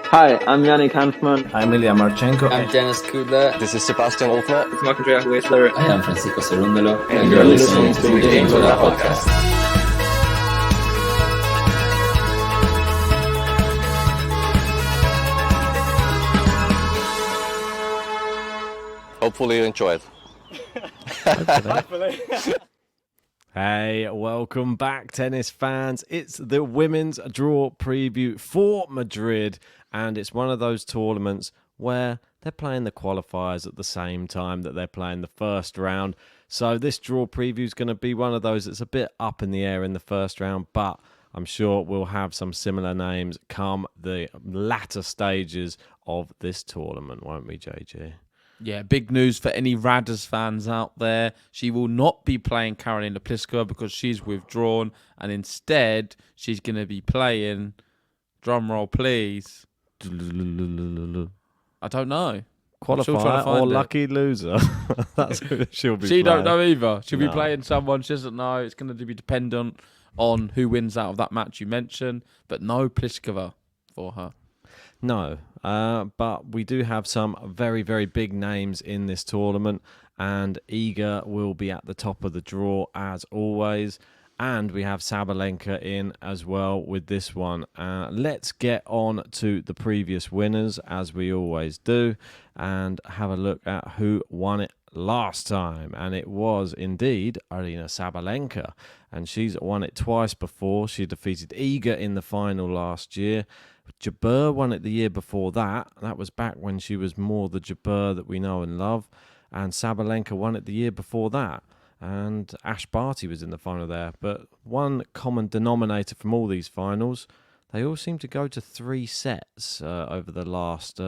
Hi, I'm Yannick Hanfman. I'm Ilya Marchenko. I'm Dennis Kudla. This is Sebastian Oltner. It's Marc-Andrea Whistler. I am Francisco Cerundolo. And you're listening to the Game to Love podcast. Hopefully you enjoy it. Hopefully. Hey, welcome back, tennis fans. It's the women's draw preview for Madrid, and it's one of those tournaments where they're playing the qualifiers at the same time that they're playing the first round. So this draw preview is going to be one of those that's a bit up in the air in the first round, but I'm sure we'll have some similar names come the latter stages of this tournament, won't we, JG? Yeah, big news for any Raders fans out there. She will not be playing Karolina Pliskova because she's withdrawn, and instead she's going to be playing, drumroll please, I don't know. Qualifier or lucky loser. That's who she'll be She playing. don't know either. She'll be playing someone she doesn't know. It's going to be dependent on who wins out of that match you mentioned, but no Pliskova for her. No, but we do have some very, very big names in this tournament, and Iga will be at the top of the draw as always, and we have Sabalenka in as well with this one. Let's get on to the previous winners, as we always do, and have a look at who won it last time, and it was indeed Aryna Sabalenka, and she's won it twice before. She defeated Iga in the final last year. Jabeur won it the year before that. That was back when she was more the Jabeur that we know and love. And Sabalenka won it the year before that. And Ash Barty was in the final there. But one common denominator from all these finals, they all seem to go to 3 sets over the last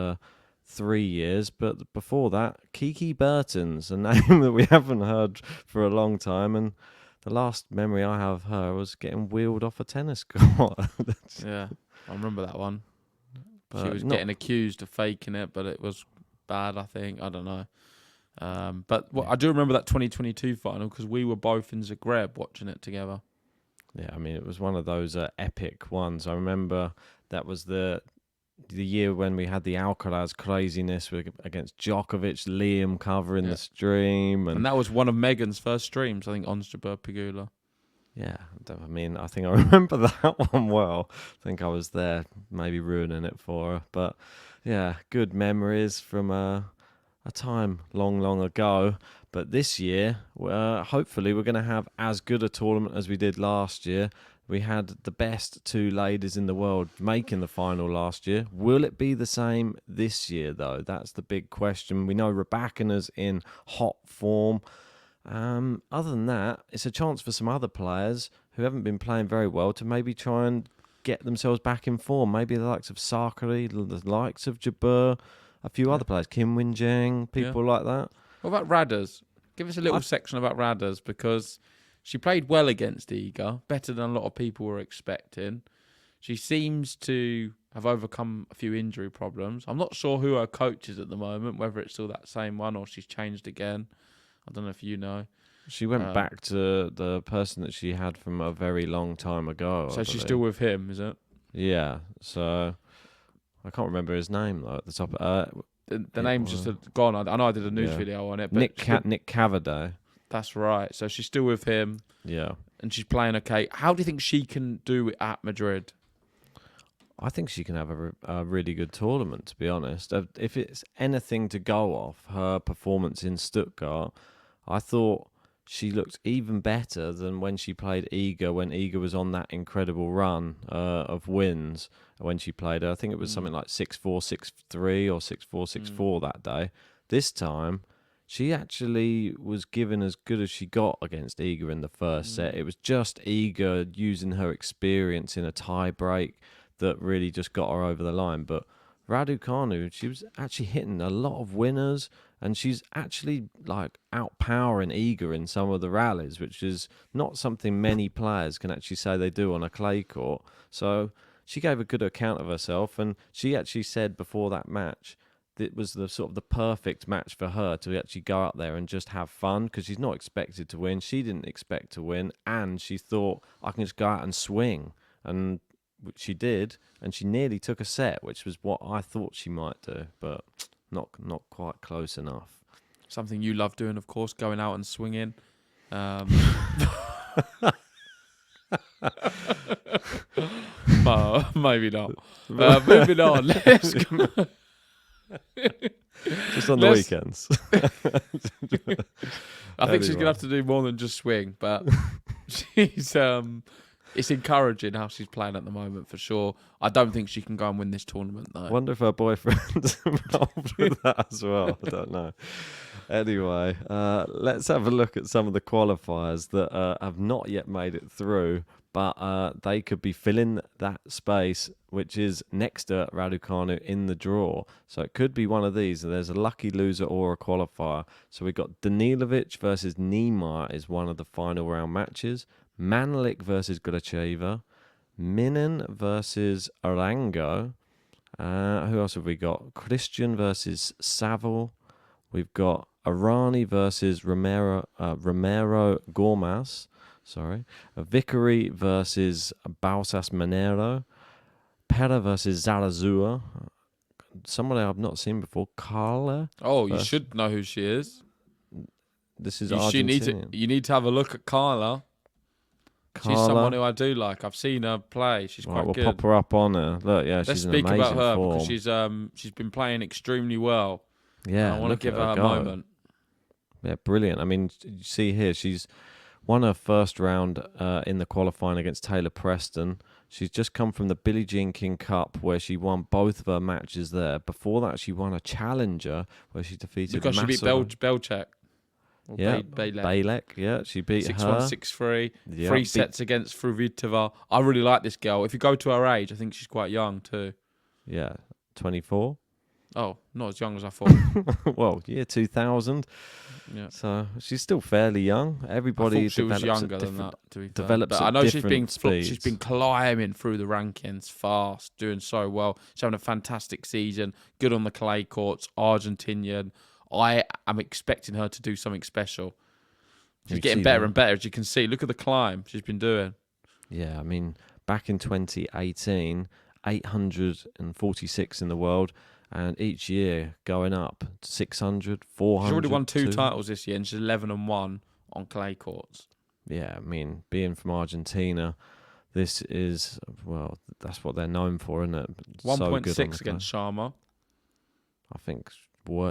3 years. But before that, Kiki Bertens, a name that we haven't heard for a long time. And the last memory I have of her was getting wheeled off a tennis court. Yeah. I remember that one. But she was getting accused of faking it, but it was bad, I think. I don't know. I do remember that 2022 final because we were both in Zagreb watching it together. Yeah, I mean, it was one of those epic ones. I remember that was the year when we had the Alcaraz craziness against Djokovic, Liam covering the stream. And that was one of Megan's first streams, I think, on Jabeur Pegula. Yeah, I mean, I think I remember that one well. I think I was there, maybe ruining it for her. But yeah, good memories from a time long, long ago. But this year, hopefully, we're going to have as good a tournament as we did last year. We had the best 2 ladies in the world making the final last year. Will it be the same this year, though? That's the big question. We know Rybakina's in hot form. Other than that, it's a chance for some other players who haven't been playing very well to maybe try and get themselves back in form. Maybe the likes of Sakari, the likes of Jabeur, a few other players, Kim Win-Jing, people like that. What about Raders? Give us a little section about Raders because she played well against Iga, better than a lot of people were expecting. She seems to have overcome a few injury problems. I'm not sure who her coach is at the moment, whether it's still that same one or she's changed again. I don't know if you know. She went back to the person that she had from a very long time ago. So she's still with him, is it? Yeah. So I can't remember his name though at the top. The name's just gone. I know I did a news video on it. But Nick Cavaday. That's right. So she's still with him. Yeah. And she's playing okay. How do you think she can do it at Madrid? I think she can have a really good tournament, to be honest. If it's anything to go off her performance in Stuttgart, I thought she looked even better than when she played Iga, when Iga was on that incredible run of wins when she played her. I think it was something like 6-4, 6-3 or 6-4, 6-4 that day. This time, she actually was given as good as she got against Iga in the first set. It was just Iga using her experience in a tie break that really just got her over the line. But Raducanu, she was actually hitting a lot of winners, and she's actually like outpowering Iga in some of the rallies, which is not something many players can actually say they do on a clay court. So she gave a good account of herself, and she actually said before that match it was the sort of the perfect match for her to actually go out there and just have fun, because she's not expected to win. She didn't expect to win, and she thought, I can just go out and swing. And which she did, and she nearly took a set, which was what I thought she might do, but not quite close enough. Something you love doing, of course, going out and swinging. Maybe not. Moving on. Let's go. Just on the weekends. I think she's going to have to do more than just swing, but she's it's encouraging how she's playing at the moment, for sure. I don't think she can go and win this tournament, though. I wonder if her boyfriend's involved with that as well. I don't know. Anyway, let's have a look at some of the qualifiers that have not yet made it through, but they could be filling that space, which is next to Raducanu in the draw. So it could be one of these. There's a lucky loser or a qualifier. So we've got Danilovic versus Niemeyer is one of the final round matches. Manelik versus Gracheva. Minen versus Arango. Who else have we got? Christian versus Saville. We've got Arani versus Romero Gormas. Sorry. Vickery versus Bausas Monero. Pera versus Zarazua. Somebody I've not seen before. Carla. Oh, you should know who she is. This is Argentinian. You need to have a look at Carla. She's someone who I do like. I've seen her play. She's quite we'll good. Pop her up on her. Look, yeah, Let's she's in speak amazing about her form. because she's been playing extremely well. Yeah, I want to give her a moment. Yeah, brilliant. I mean, you see here, she's won her first round in the qualifying against Taylor Preston. She's just come from the Billie Jean King Cup, where she won both of her matches there. Before that, she won a challenger where she defeated because she beat Belchek. Yeah, Bailek. Bailek. Yeah, she beat 6-1, her. 6-3. Yeah, 3 sets against Fruhvirtova. I really like this girl. If you go to her age, I think she's quite young too. Yeah, 24. Oh, not as young as I thought. Well, year 2000. Yeah. So she's still fairly young. Everybody I thought she was younger than that. To be fair. Develops but I at know she's different been climbing through the rankings fast, doing so well. She's having a fantastic season. Good on the clay courts. Argentinian. I am expecting her to do something special. She's getting better and better, as you can see. Look at the climb she's been doing. Yeah, I mean, back in 2018, 846 in the world, and each year going up 600, 400. She's already won 2 titles this year, and she's 11-1 on clay courts. Yeah, I mean, being from Argentina, this is, well, that's what they're known for, isn't it? 1.6 against Sharma. I think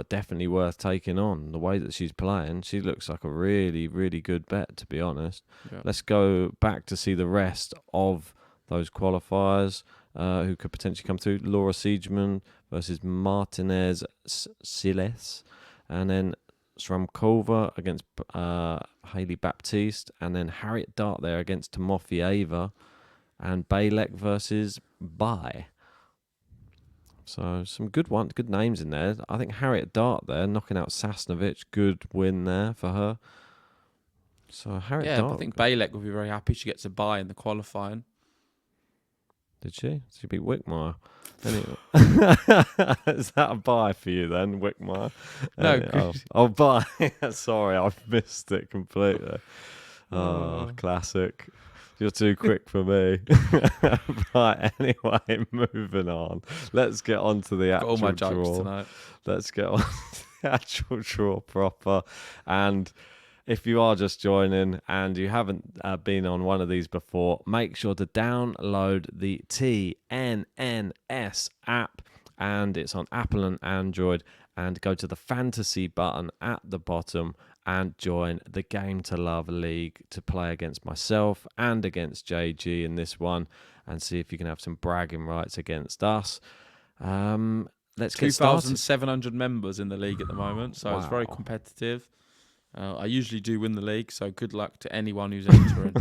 definitely worth taking on. The way that she's playing, she looks like a really, really good bet, to be honest. Yeah. Let's go back to see the rest of those qualifiers who could potentially come through. Laura Siegemund versus Martinez Siles, and then Sramkova against Hailey Baptiste, and then Harriet Dart there against Timofeeva, and Bailek versus Bai. So some good names in there. I think Harriet Dart there knocking out Sasnovich, good win there for her. So Harriet Dart. I think Bailek will be very happy she gets a bye in the qualifying. Did she? She beat Wickmeyer. Anyway. Is that a bye for you then, Wickmeyer? No. Bye. Sorry, I've missed it completely. Oh, classic. You're too quick for me. Right, anyway, moving on. Let's get on to the actual all my jokes draw. tonight. Let's get on to the actual draw proper. And if you are just joining and you haven't been on one of these before, make sure to download the TNNS app. And it's on Apple and Android. And go to the fantasy button at the bottom and join the Game to Love League to play against myself and against JG in this one, and see if you can have some bragging rights against us. Let's get started. 2,700 members in the league at the moment, so It's very competitive. I usually do win the league, so good luck to anyone who's entering.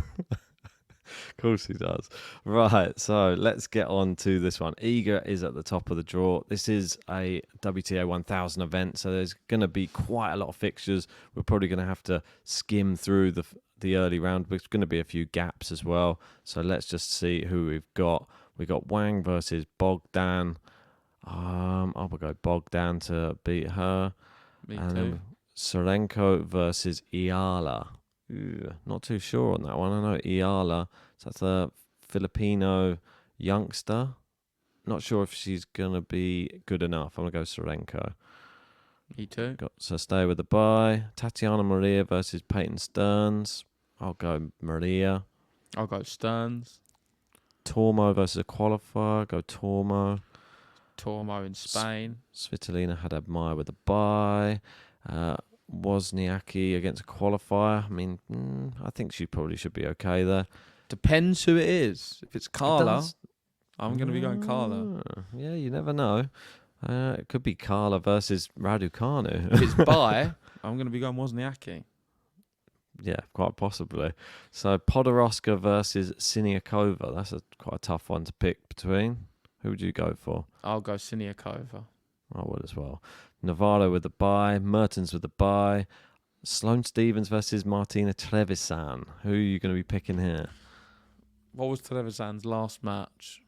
Of course he does. Right, so let's get on to this one. Iga is at the top of the draw. This is a WTA 1000 event, so there's going to be quite a lot of fixtures. We're probably going to have to skim through the early round. There's going to be a few gaps as well. So let's just see who we've got. We've got Wang versus Bogdan. I will go Bogdan to beat her. Me and too. Then Sorenko versus Iala. Not too sure on that one. I know Iala, so that's a Filipino youngster. Not sure if she's going to be good enough. I'm going to go Sabalenka. Me too. So stay with the bye. Tatiana Maria versus Peyton Stearns. I'll go Maria. I'll go Stearns. Tormo versus a qualifier. Go Tormo. Tormo in Spain. Svitolina Hadad-Meyer with a bye. Wozniacki against a qualifier. I mean, I think she probably should be okay there. Depends who it is. If it's Carla, does. I'm going to be going Carla. Yeah, you never know. It could be Carla versus Raducanu. If it's bye, I'm going to be going Wozniacki. Yeah, quite possibly. So Podoroska versus Siniakova. That's quite a tough one to pick between. Who would you go for? I'll go Siniakova. I would as well. Navarro with the bye. Mertens with the bye. Sloane Stephens versus Martina Trevisan. Who are you going to be picking here? What was Trevisan's last match?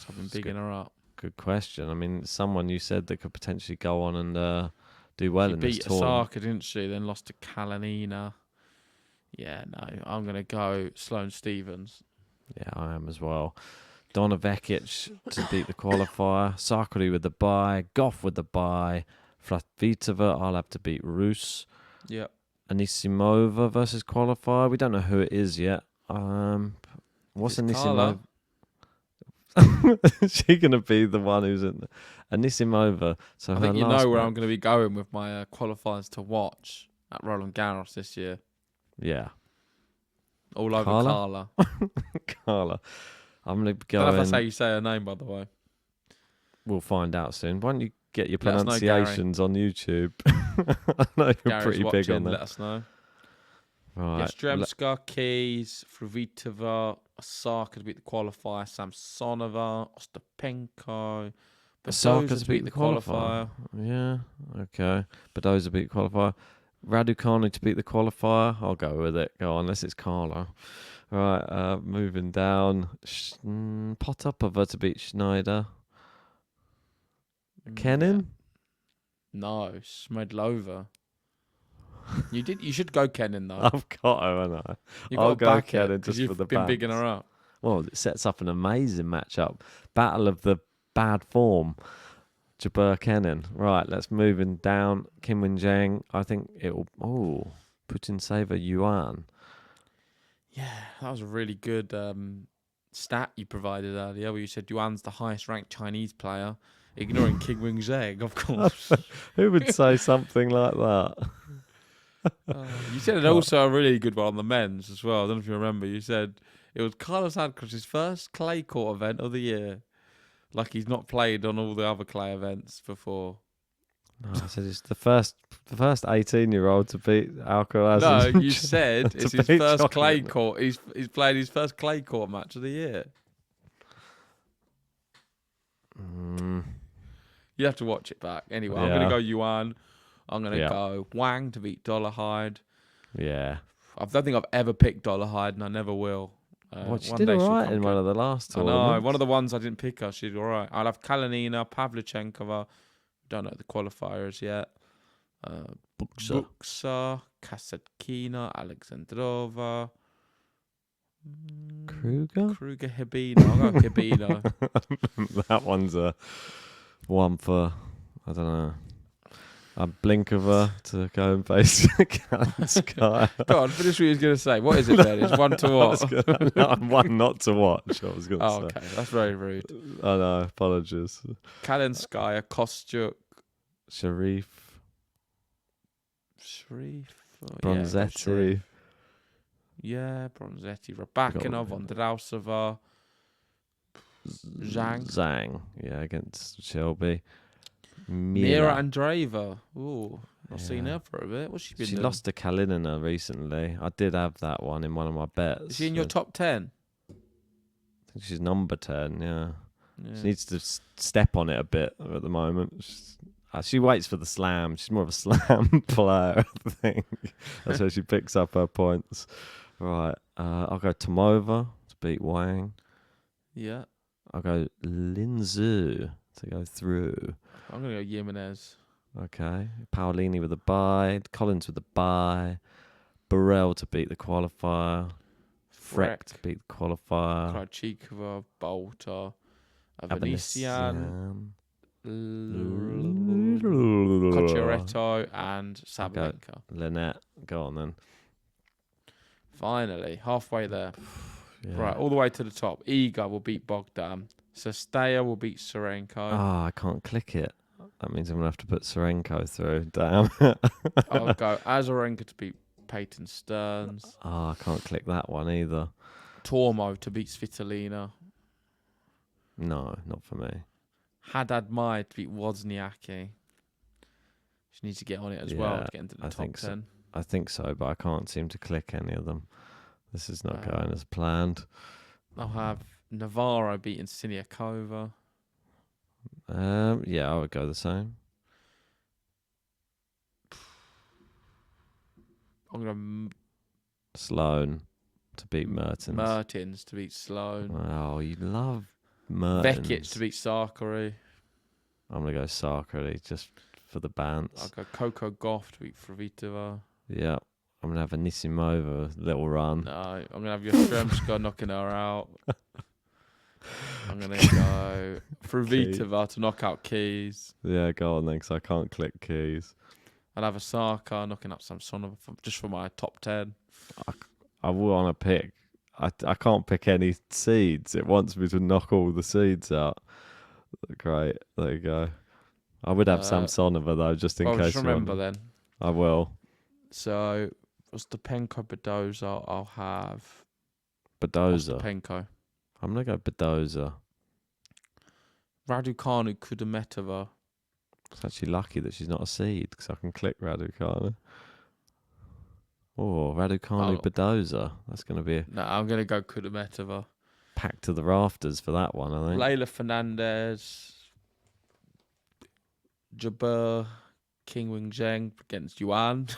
I've been bigging her up. Good question. I mean, someone you said that could potentially go on and do well in this She beat tournament. Osaka, didn't she? Then lost to Kalinina. Yeah, no. I'm going to go Sloane Stephens. Yeah, I am as well. Donna Vekic to beat the qualifier. Sakari with the bye. Goff with the bye. Flatvitova, I'll have to beat Rus. Yep. Anisimova versus qualifier. We don't know who it is yet. What's It's Anisimova? Is she going to be the one who's in Anisimova? So I think you know where I'm going to be going with my qualifiers to watch at Roland Garros this year. Yeah. All over Carla? Carla. Carla. I'm going to I don't know go if that's how in. you say her name, by the way. We'll find out soon. Why don't you get your Let us know, Gary. pronunciations on YouTube? I know you're Gary's pretty watching, big on that. let us know. Right. Yastremska, Keys, Fruitova, Osaka to beat the qualifier, Samsonova, Ostapenko, Osaka Badoza to beat the qualifier. Yeah, okay. Badoza beat qualifier. Raducanu to beat the qualifier. I'll go with it. Go on, unless it's Carla. Right, moving down. Potapova to beat Schneider. Kenin? No, Smedlova. You should go Kenin though. I've got her, haven't I? You've I'll got to go back it Kenin because just for you've the been bigging backs. her up. Well, it sets up an amazing matchup. Battle of the bad form. Jabeur Kenin. Right, let's move in down. Kim Win Jiang. I think it'll. Oh, Putin Saver Yuan. Yeah, that was a really good stat you provided earlier where you said Yuan's the highest ranked Chinese player, ignoring King Wing Zheng, of course. Who would say something like that? You said also a really good one on the men's as well. I don't know if you remember. You said it was Carlos Alcaraz's first clay court event of the year. Like he's not played on all the other clay events before. No, I said it's the first 18-year-old to beat Alcaraz. No, you said it's his beat first Djokovic. clay court. He's played his first clay court match of the year. You have to watch it back. Anyway, I'm going to go Yuan. I'm going to go Wang to beat Dollarhide. Yeah. I don't think I've ever picked Dollarhide, and I never will. She one did day she'll all right come in good. one of the last I tournaments. know. One of the ones I didn't pick her, she's all right. I'll have Kalinina, Pavlyuchenkova. Don't know the qualifiers yet. Buxa, Kasatkina, Alexandrova. Kruger? Hibino. I'll go Hibino. That one's a one for, I don't know, a blink of her to go and face Sky. Go on, finish what you was going to say. What is it then? It's one to what? One not to watch, I was going to Oh, say. okay. That's very rude. I know, apologies. Kalinskaya, Kostyuk, Sharif, Bronzetti. Bronzetti. Yeah, Bronzetti. Rybakina, Vondrausova, Zhang, yeah, against Shelby. Mira Andreeva. Ooh, I've seen her for a bit. What's she been She doing? lost to Kalinina recently. I did have that one in one of my bets. Is she in your top 10? I think she's number 10, yeah. Yeah. She needs to step on it a bit at the moment. She waits for the slam. She's more of a slam player, I think. That's where she picks up her points. Right, I'll go Tomova to beat Wang. Yeah. I'll go Linzhu to go through. I'm going to go Jimenez. Okay. Paolini with a bye. Collins with a bye. Burrell to beat the qualifier. Freck to beat Qualifier. Krejcikova, Bolter, Avanesian, Cocciaretto, and Sabalenka. Lynette, go on then. Finally, halfway there. Yeah. Right, all the way to the top. Iga will beat Bogdan. Sestaya will beat Serenko. I can't click it. That means I'm going to have to put Serenko through. Damn. I'll go Azarenka to beat Peyton Stearns. I can't click that one either. Tormo to beat Svitolina. No, not for me. Haddad Mai to beat Wozniacki. She needs to get on it as well to get into the top 10. I think so, but I can't seem to click any of them. This is not going as planned. I'll have Navarro beating Siniakova. Yeah, I would go the same. I'm going Sloane to beat Mertens. Mertens to beat Sloane. Oh, you love Mertens. Vekic to beat Sakari. I'm going to go Sakari just for the bants. I'll go Coco Gauff to beat Kvitova. Yeah. I'm going to have Anisimova, little run. No, I'm going to have Yastremska knocking her out. I'm going to go Kvitova to knock out Keys. Yeah, go on then, because I can't click Keys. I'll have Osaka knocking out Samsonova just for my top 10. I want to pick. I can't pick any seeds. It wants me to knock all the seeds out. Great. There you go. I would have Samsonova, though, just in case. Just remember then. I will. So, Ostapenko, Badoza, I'll have... Badoza. Ostapenko. I'm going to go Badoza. Raducanu, Kudermetova. It's actually lucky that she's not a seed, because I can click Raducanu. Oh, Raducanu, Badoza. That's going to be No, I'm going to go Kudermetova. packed to the rafters for that one, I think. Leyla Fernandez. Jabeur, King Wing Zheng against Yuan.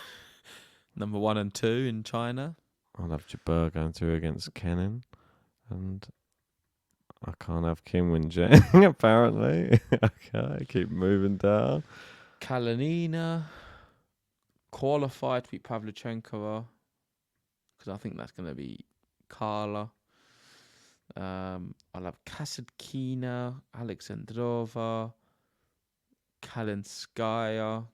Number 1 and 2 in China. I'll have Jabeur going through against Kenin. And I can't have Kim Win-Jeng, apparently. Okay, keep moving down. Kalinina. Qualified to beat Pavlyuchenkova. Because I think that's going to be Carla. I'll have Kasatkina, Alexandrova, Kalinskaya,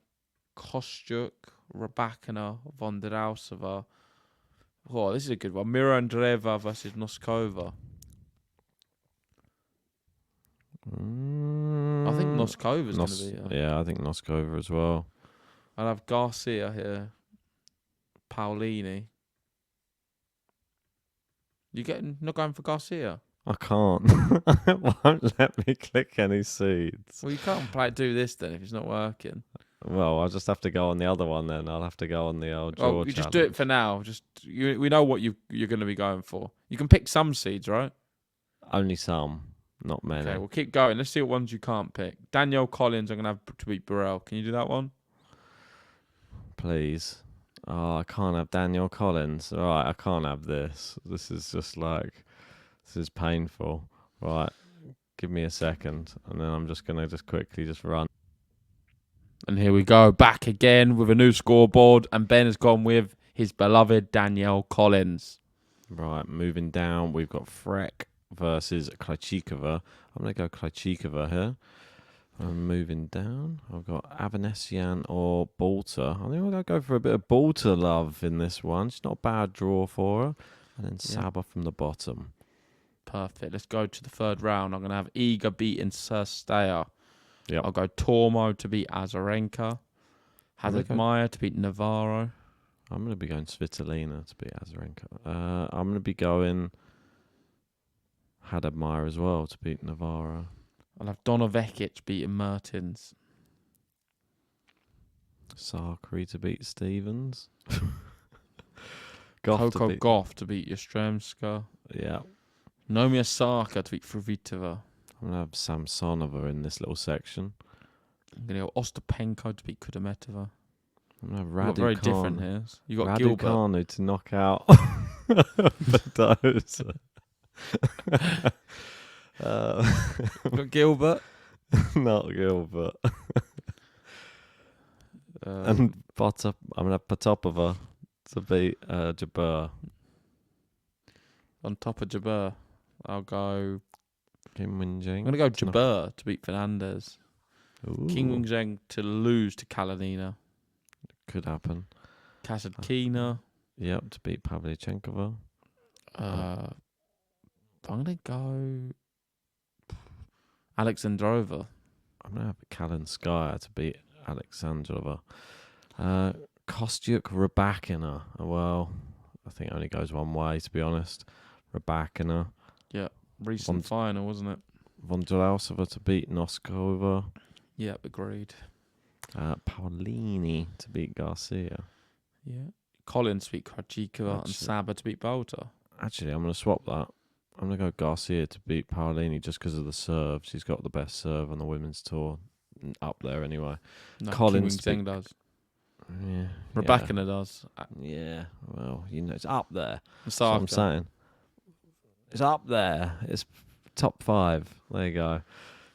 Kostyuk, Rybakina, Vondrausova. Oh, this is a good one. Mira Andreeva versus Noskova. I think Noskova's going to be... Yeah, I think Noskova as well. I'll have Garcia here. Paolini. Not going for Garcia? I can't. It won't let me click any seeds. Well, you can't do this then if it's not working. Well, I'll just have to go on the other one then. I'll have to go on the old draw You just challenge. do it for now. We know what you're going to be going for. You can pick some seeds, right? Only some, not many. Okay, we'll keep going. Let's see what ones you can't pick. Danielle Collins, I'm going to have to beat Burrell. Can you do that one? Please. Oh, I can't have Daniel Collins. All right, I can't have this. This is just like, this is painful. Right, give me a second, and then I'm just going to quickly run. And here we go, back again with a new scoreboard, and Ben has gone with his beloved Danielle Collins. Right, moving down, we've got Freck versus Krejcikova. I'm going to go Krejcikova here. I'm moving down. I've got Avanesian or Bolter. I think I'm going to go for a bit of Bolter love in this one. It's not a bad draw for her. And then Saba from the bottom. Perfect. Let's go to the third round. I'm going to have Iga beating Sestaya. Yep. I'll go Tormo to beat Azarenka. Haddad Maia to beat Navarro. I'm going to be going Svitolina to beat Azarenka. I'm going to be going Haddad Maia as well to beat Navarro. I'll have Vekic beating Mertens. Sakari to beat Stevens. Coco Gauff to beat Yastremska. Yeah. Naomi Osaka to beat Kvitova. I'm going to have Samsonova in this little section. I'm going to go Ostapenko to beat Kudermetova. I'm going to have You've got very different here. You got Gilbert. Raducanu to knock out Badoza. You've got Gilbert. Not Gilbert. And I'm going to have Potapova to beat Jabeur. on top of Jabeur. I'll go. Kim Wing-Jing. I'm going to go Jabeur to beat Fernandez. Ooh, King Wing-Zheng to lose to Kalinina. could happen. Kasatkina. Yep, to beat Pavlyuchenkova. I'm going to go Alexandrova. I'm going to have Kalinskaya to beat Alexandrova. Kostyuk Rybakina. Well, I think it only goes one way, to be honest. Rybakina. Yeah, recent final, wasn't it? Vondrousova to beat Noskova. Yeah, agreed. Paulini to beat Garcia. Yeah. Collins to beat Krajikova and Saba to beat Bolter. Actually, I'm going to swap that. I'm going to go Garcia to beat Paulini just because of the serve. She's got the best serve on the women's tour. Up there, anyway. No, Collins Kim Wing-Zheng does. Yeah. Rybakina does. Yeah, well, it's up there. That's Osaka. what I'm saying. It's up there. It's top 5. There you go.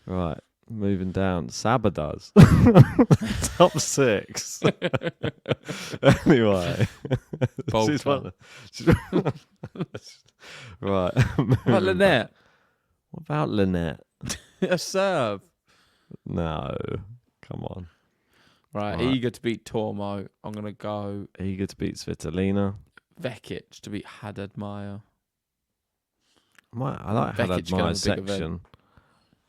Right, moving down. Saba does. Top 6. Anyway. Bolter. Right. What about Lynette? What about Lynette? A serve. No. Come on. Right, Iga to beat Tormo. I'm going to go Iga to beat Svitolina. Vekic to beat Haddad Maia. I like Vekic Haddad going Maia's to the big section.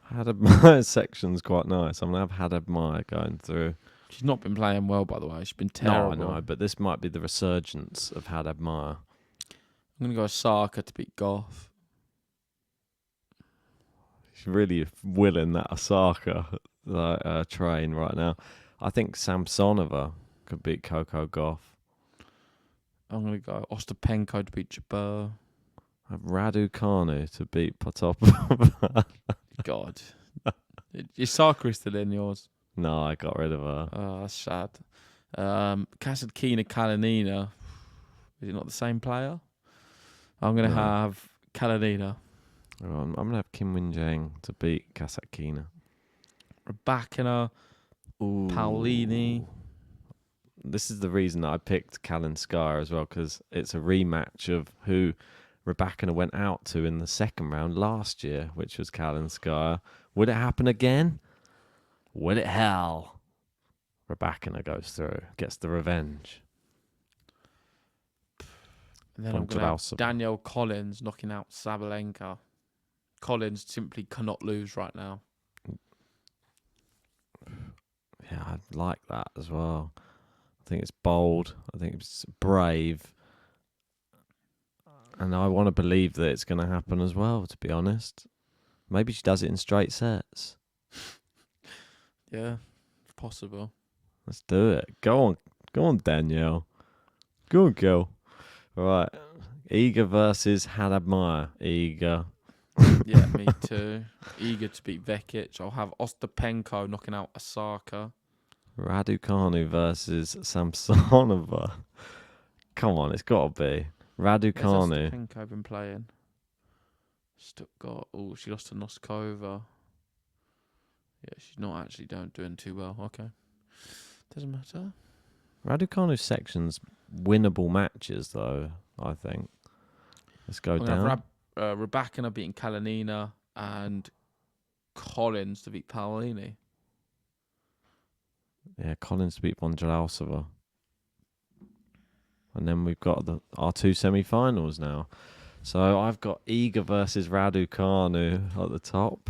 Haddad Maia's section's quite nice. I'm going to have Haddad Maia going through. She's not been playing well, by the way. She's been terrible. No, I know, but this might be the resurgence of Haddad Maia. I'm going to go Osaka to beat Goff. She's really willing that Osaka train right now. I think Samsonova could beat Coco Gauff. I'm going to go Ostapenko to beat Jabeur. I have Raducanu to beat Potapova. God. Osaka is still in yours. No, I got rid of her. Oh, that's sad. Kasatkina Kalinina. Is it not the same player? I'm going to have Kalinina. I'm going to have Kim Wing-Zheng to beat Kasatkina. Rybakina. Paulini. This is the reason that I picked Kalinskaya as well, because it's a rematch of who Rybakina went out to in the second round last year, which was Kalinskaya. Would it happen again? Will it hell? Rybakina goes through, gets the revenge. And then I'm going to have Danielle Collins knocking out Sabalenka. Collins simply cannot lose right now. Yeah, I like that as well. I think it's bold. I think it's brave. And I want to believe that it's going to happen as well, to be honest. Maybe she does it in straight sets. Yeah, it's possible. Let's do it. Go on, Danielle. Go on, girl. All right. Iga versus Haddad Maia. Iga. Yeah, me too. Eager to beat Vekic. I'll have Ostapenko knocking out Osaka. Raducanu versus Samsonova. Come on, it's got to be. Raducanu. Ostapenko been playing? Stuttgart. Oh, she lost to Noskova. Yeah, she's not actually doing too well. Okay. Doesn't matter. Raducanu's section's winnable matches, though, I think. Let's go down. Rybakina beating Kalinina and Collins to beat Paolini. Yeah, Collins to beat Vondrousova. And then we've got our 2 semi-finals now. So I've got Iga versus Raducanu at the top.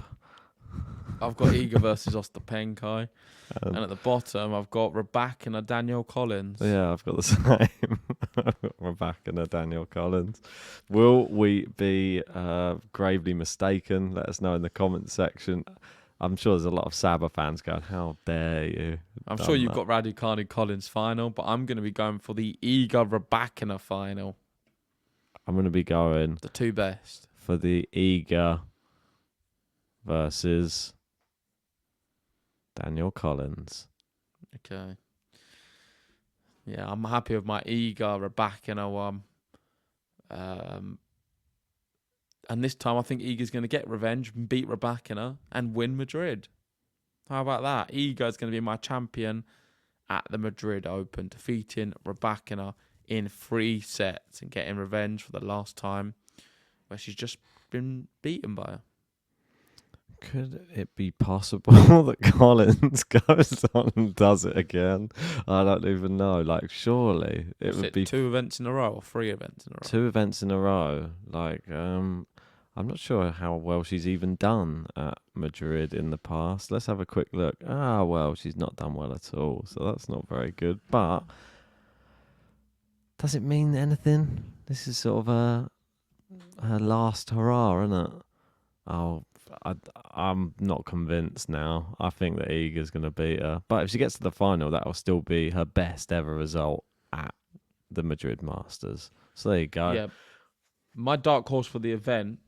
I've got Iga versus Ostapenko. And at the bottom, I've got Rybakina, Danielle Collins. Yeah, I've got the same. Rybakina, Danielle Collins. Will we be gravely mistaken? Let us know in the comments section. I'm sure there's a lot of Saba fans going, how dare you? I'm sure you've got Raducanu Collins final, but I'm going to be going for the Iga Rybakina final. I'm going to be going the 2 best for the Iga versus Danielle Collins. Okay. Yeah, I'm happy with my Iga Rybakina one. And this time I think Iga's going to get revenge and beat Rybakina and win Madrid. How about that? Iga's going to be my champion at the Madrid Open, defeating Rybakina in 3 sets and getting revenge for the last time where she's just been beaten by her. Could it be possible that Collins goes on and does it again? I don't even know. Like, surely it would be 2 events in a row or 3 events in a row? 2 events in a row. Like, I'm not sure how well she's even done at Madrid in the past. Let's have a quick look. Well, she's not done well at all, so that's not very good. But does it mean anything? This is sort of her last hurrah, isn't it? I'm not convinced now. I think that Iga's going to beat her. But if she gets to the final, that will still be her best ever result at the Madrid Masters. So there you go. Yeah. My dark horse for the event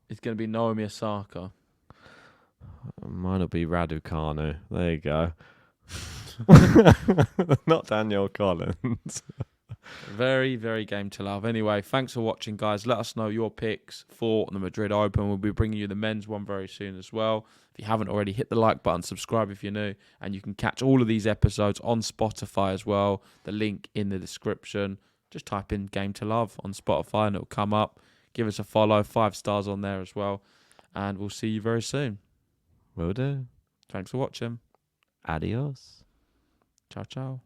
is going to be Naomi Osaka. Mine will be Raducanu. There you go. Not Daniel Collins. Very, very game to love. Anyway, thanks for watching, guys. Let us know your picks for the Madrid Open. We'll be bringing you the men's one very soon as well. If you haven't already, hit the like button, subscribe if you're new, and you can catch all of these episodes on Spotify as well. The link in the description. Just type in Game to Love on Spotify and it'll come up. Give us a follow, 5 stars on there as well. And we'll see you very soon. Will do. Thanks for watching. Adios. Ciao, ciao.